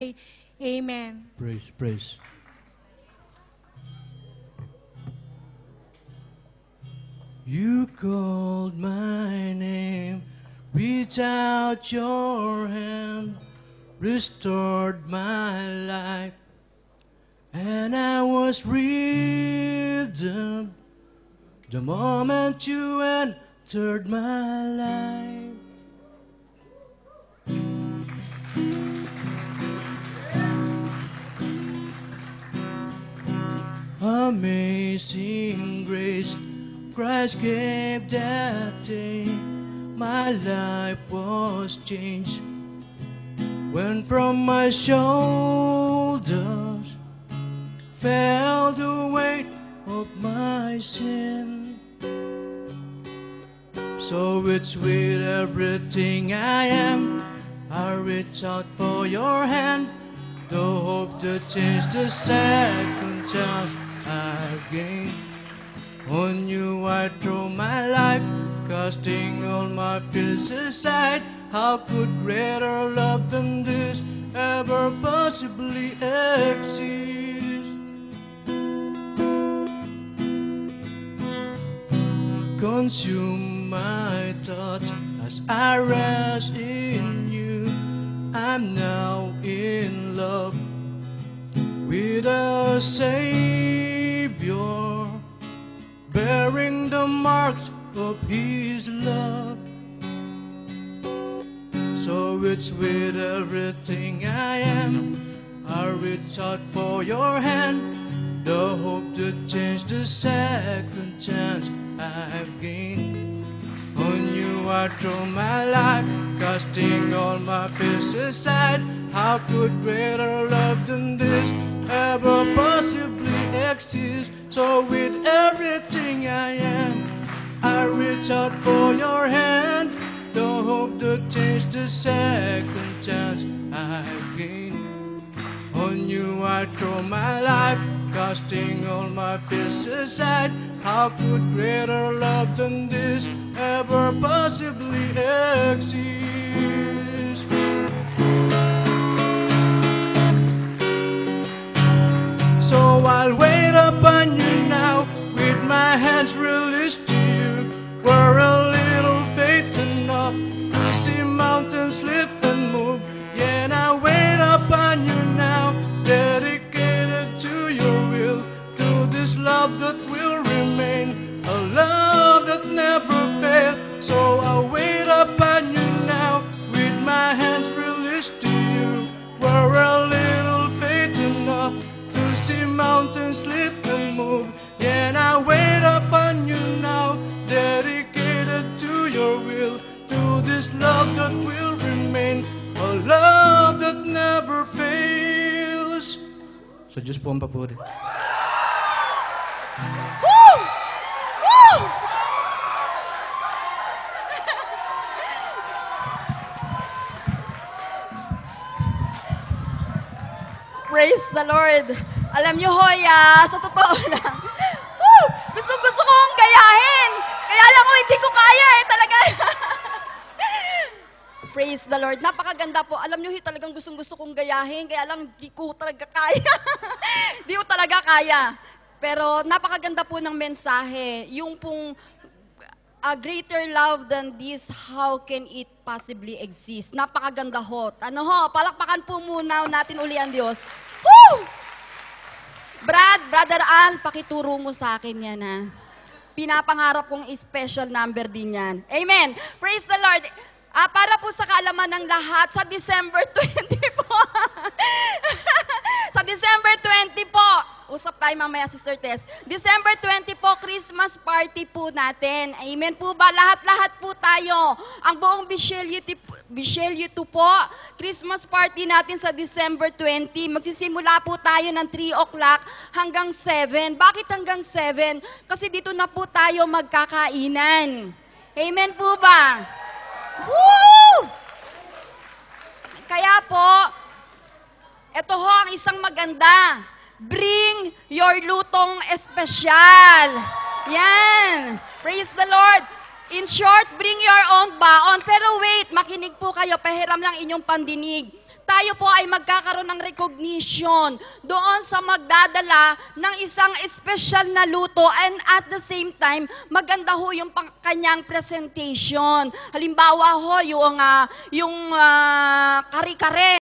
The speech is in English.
Amen. Praise. You called my name, reached out your hand, restored my life, and I was redeemed the moment you entered my life. Amazing grace, Christ gave that day. My life was changed when from my shoulders fell the weight of my sin. So it's with everything I am, I reach out for your hand, the hope to change the second chance I've gained. On you I throw my life, casting all my fears aside. How could greater love than this ever possibly exist? Consume my thoughts as I rest in you. I'm now in love with a Savior, bearing the marks of His love. So it's with everything I am, I reach out for your hand, the hope to change the second chance I've gained. On you I throw my life, casting all my fears aside. How could greater love than this ever possibly exist? So with everything I am, I reach out for your hand, the hope to change the second chance I've gained. On you I throw my life, casting all my fears aside. How could greater love than this ever possibly exist? So I'll wait upon you now, with my hands released to you. Were a little faith enough to see mountains lift and move? Yeah, and I wait upon you now, dedicated to your will, to this love that will remain, a love that never fails. So I'll wait upon you now, with my hands released to you. Were a little faith enough to see mountains lift and move? Yeah, and I wait upon you now, dedicated to your will, to this love that will remain, a love that never fails. So Diyos po ang papuri. Woo! Woo! Praise the Lord. Alam niyo, Hoya, sa totoo lang, gusto kong gayahin. Kaya lang hindi ko kaya talaga. Praise the Lord. Napakaganda po. Alam niyo, talagang gustong-gusto kong gayahin. Kaya lang, di ko talaga kaya. Di ko talaga kaya. Pero napakaganda po ng mensahe. Yung pong a greater love than this, how can it possibly exist? Napakaganda ho. Ano ho, palakpakan po muna natin uli ang Diyos. Woo! Brother Al, pakituro mo sa akin yan ha. Pinapangarap kong special number din yan. Amen. Praise the Lord. Para po sa kaalaman ng lahat, sa December 20 po. Sa December 20 po, usap tayo mamaya, Sister Tess. December 20 po, Christmas party po natin. Amen po ba? Lahat-lahat po tayo. Ang buong Bichelio 2 po, Christmas party natin sa December 20. Magsisimula po tayo ng 3 o'clock hanggang 7. Bakit hanggang 7? Kasi dito na po tayo magkakainan. Amen po ba? Woo! Kaya po, ito ho ang isang maganda. Bring your lutong espesyal. Yan. Praise the Lord. In short, bring your own baon. Pero wait, makinig po kayo. Pahiram lang inyong pandinig. tayo po ay magkakaroon ng recognition doon sa magdadala ng isang special na luto, and at the same time, maganda ho yung kanyang presentation. Halimbawa ho, yung kare-kare